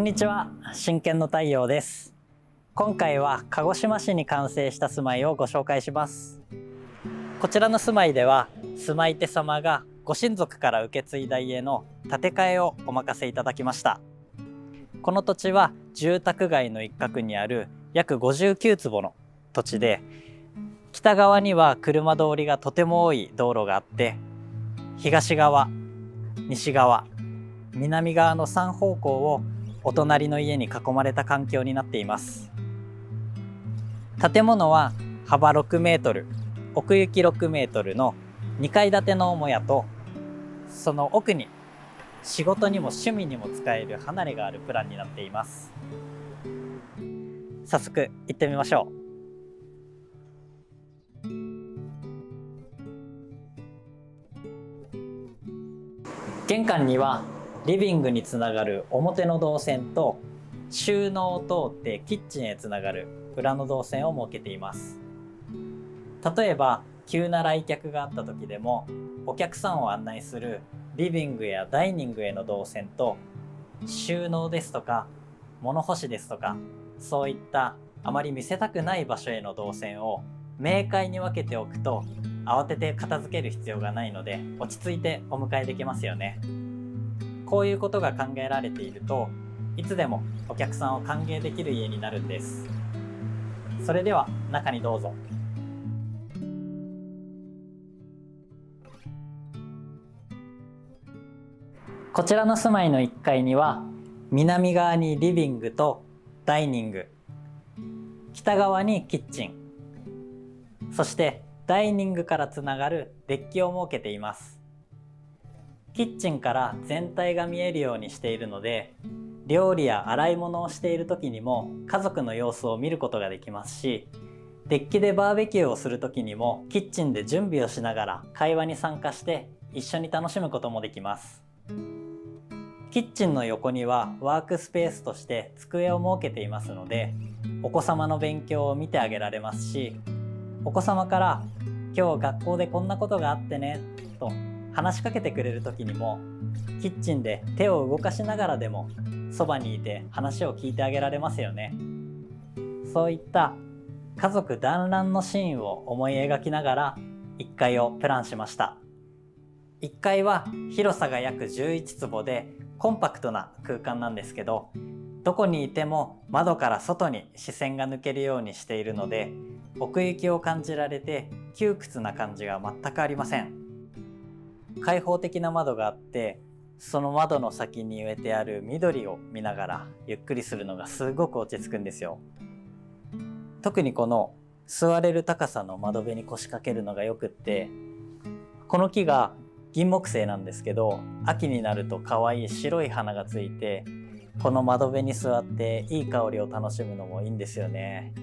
にちは、真剣の太陽です。今回は鹿児島市に完成した住まいをご紹介します。こちらの住まいでは、住まい手様がご親族から受け継いだ家の建て替えをお任せいただきました。この土地は住宅街の一角にある約59坪の土地で、北側には車通りがとても多い道路があって、東側、西側、南側の3方向をお隣の家に囲まれた環境になっています。建物は幅6メートル、奥行き6メートルの2階建ての母屋と、その奥に仕事にも趣味にも使える離れがあるプランになっています。早速行ってみましょう。玄関にはリビングにつながる表の動線と、収納を通ってキッチンへつながる裏の動線を設けています。例えば急な来客があった時でも、お客さんを案内するリビングやダイニングへの動線と、収納ですとか物干しですとか、そういったあまり見せたくない場所への動線を明快に分けておくと、慌てて片付ける必要がないので、落ち着いてお迎えできますよね。こういうことが考えられていると、いつでもお客さんを歓迎できる家になるんです。それでは中にどうぞ。こちらの住まいの1階には、南側にリビングとダイニング、北側にキッチン、そしてダイニングからつながるデッキを設けています。キッチンから全体が見えるようにしているので、料理や洗い物をしている時にも家族の様子を見ることができますし、デッキでバーベキューをする時にもキッチンで準備をしながら会話に参加して一緒に楽しむこともできます。キッチンの横にはワークスペースとして机を設けていますので、お子様の勉強を見てあげられますし、お子様から今日学校でこんなことがあってねと話しかけてくれる時にも、キッチンで手を動かしながらでもそばにいて話を聞いてあげられますよね。そういった家族団らんのシーンを思い描きながら1階をプランしました。1階は広さが約11坪でコンパクトな空間なんですけど、どこにいても窓から外に視線が抜けるようにしているので、奥行きを感じられて窮屈な感じが全くありません。開放的な窓があって、その窓の先に植えてある緑を見ながらゆっくりするのがすごく落ち着くんですよ。特にこの座れる高さの窓辺に腰掛けるのがよくって、この木が銀木犀なんですけど、秋になると可愛い白い花がついて、この窓辺に座っていい香りを楽しむのもいいんですよね。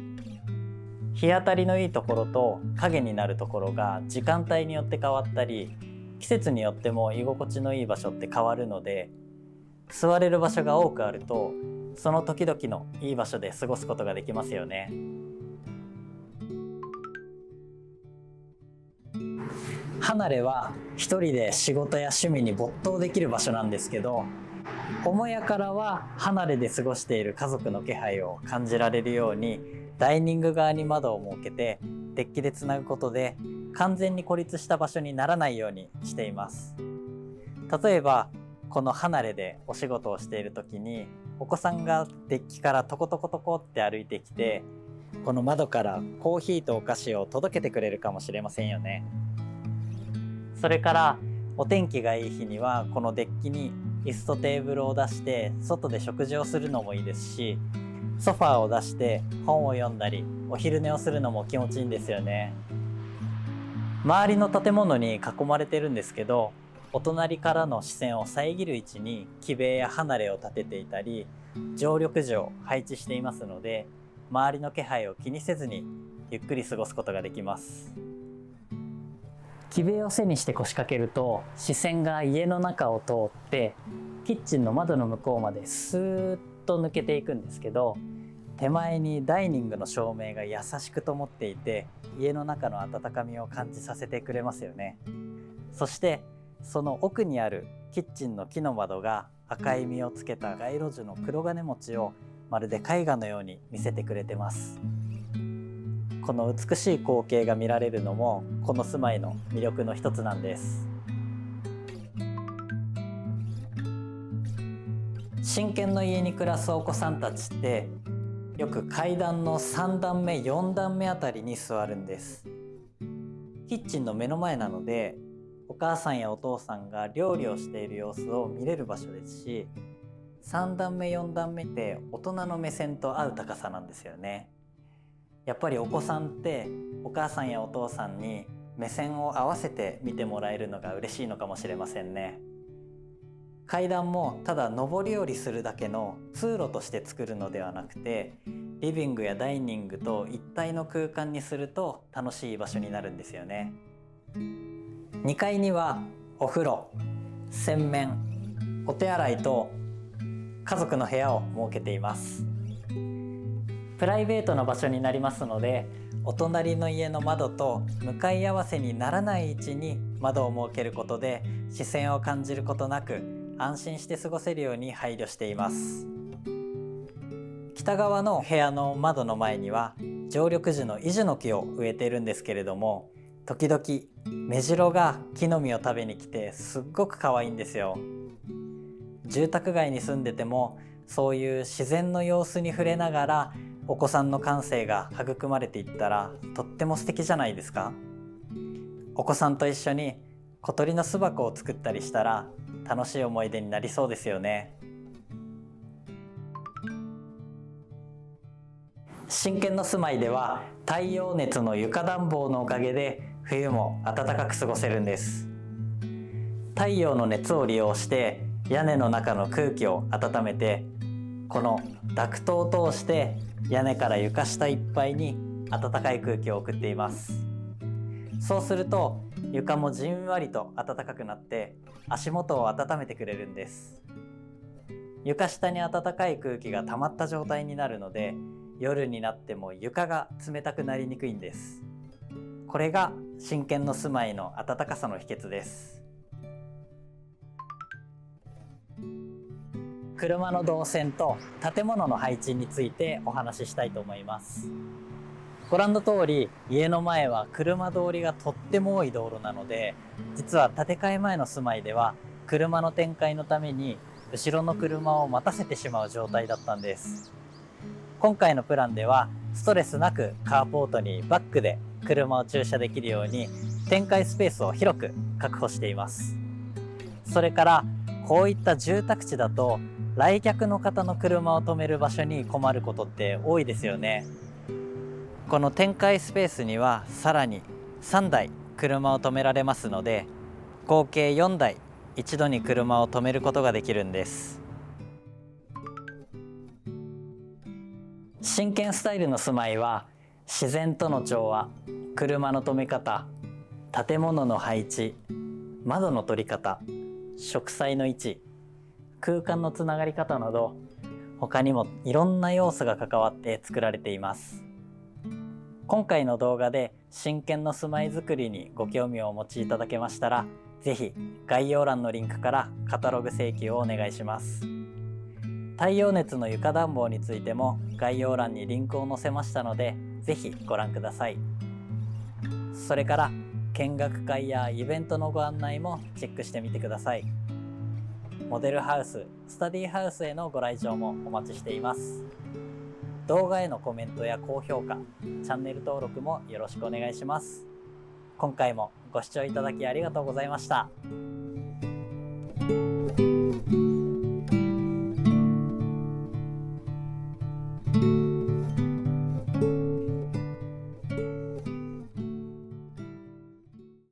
日当たりのいいところと影になるところが時間帯によって変わったり、季節によっても居心地のいい場所って変わるので、座れる場所が多くあると、その時々のいい場所で過ごすことができますよね。離れは一人で仕事や趣味に没頭できる場所なんですけど、母屋からは離れで過ごしている家族の気配を感じられるように、ダイニング側に窓を設けてデッキでつなぐことで、完全に孤立した場所にならないようにしています。例えばこの離れでお仕事をしている時に、お子さんがデッキからトコトコトコって歩いてきて、この窓からコーヒーとお菓子を届けてくれるかもしれませんよね。それからお天気がいい日には、このデッキに椅子とテーブルを出して外で食事をするのもいいですし、ソファーを出して本を読んだりお昼寝をするのも気持ちいいんですよね。周りの建物に囲まれてるんですけど、お隣からの視線を遮る位置に木塀や離れを立てていたり、常緑樹を配置していますので、周りの気配を気にせずにゆっくり過ごすことができます。木塀を背にして腰掛けると、視線が家の中を通ってキッチンの窓の向こうまでスーッと抜けていくんですけど、手前にダイニングの照明が優しく灯っていて、家の中の温かみを感じさせてくれますよね。そしてその奥にあるキッチンの木の窓が赤い実をつけた街路樹の黒金餅をまるで絵画のように見せてくれてます。この美しい光景が見られるのもこの住まいの魅力の一つなんです。真剣の家に暮らすお子さんたちってよく階段の3段目4段目あたりに座るんです。キッチンの目の前なのでお母さんやお父さんが料理をしている様子を見れる場所ですし、3段目4段目って大人の目線と合う高さなんですよね。やっぱりお子さんってお母さんやお父さんに目線を合わせて見てもらえるのが嬉しいのかもしれませんね。階段もただ上り下りするだけの通路として作るのではなくて、リビングやダイニングと一体の空間にすると楽しい場所になるんですよね。2階にはお風呂、洗面、お手洗いと家族の部屋を設けています。プライベートな場所になりますので、お隣の家の窓と向かい合わせにならない位置に窓を設けることで視線を感じることなく安心して過ごせるように配慮しています。北側の部屋の窓の前には常緑樹のイジュの木を植えているんですけれども、時々メジロが木の実を食べに来てすっごく可愛いんですよ。住宅街に住んでてもそういう自然の様子に触れながらお子さんの感性が育まれていったらとっても素敵じゃないですか。お子さんと一緒に小鳥の巣箱を作ったりしたら楽しい思い出になりそうですよね。真剣の住まいでは太陽熱の床暖房のおかげで冬も暖かく過ごせるんです。太陽の熱を利用して屋根の中の空気を温めて、このダクトを通して屋根から床下いっぱいに暖かい空気を送っています。そうすると床もじんわりと暖かくなって足元を温めてくれるんです。床下に暖かい空気が溜まった状態になるので、夜になっても床が冷たくなりにくいんです。これが真剣の住まいの暖かさの秘訣です。車の動線と建物の配置についてお話ししたいと思います。ご覧の通り、家の前は車通りがとっても多い道路なので、実は建て替え前の住まいでは車の展開のために後ろの車を待たせてしまう状態だったんです。今回のプランではストレスなくカーポートにバックで車を駐車できるように展開スペースを広く確保しています。それからこういった住宅地だと来客の方の車を止める場所に困ることって多いですよね。この展開スペースにはさらに3台車を止められますので、合計4台一度に車を止めることができるんです。真剣スタイルの住まいは自然との調和、車の止め方、建物の配置、窓の取り方、植栽の位置、空間のつながり方など他にもいろんな要素が関わって作られています。今回の動画で真剣の住まいづくりにご興味をお持ちいただけましたら、ぜひ概要欄のリンクからカタログ請求をお願いします。太陽熱の床暖房についても概要欄にリンクを載せましたので、ぜひご覧ください。それから見学会やイベントのご案内もチェックしてみてください。モデルハウス、スタディハウスへのご来場もお待ちしています。動画へのコメントや高評価、チャンネル登録もよろしくお願いします。今回もご視聴いただきありがとうございました。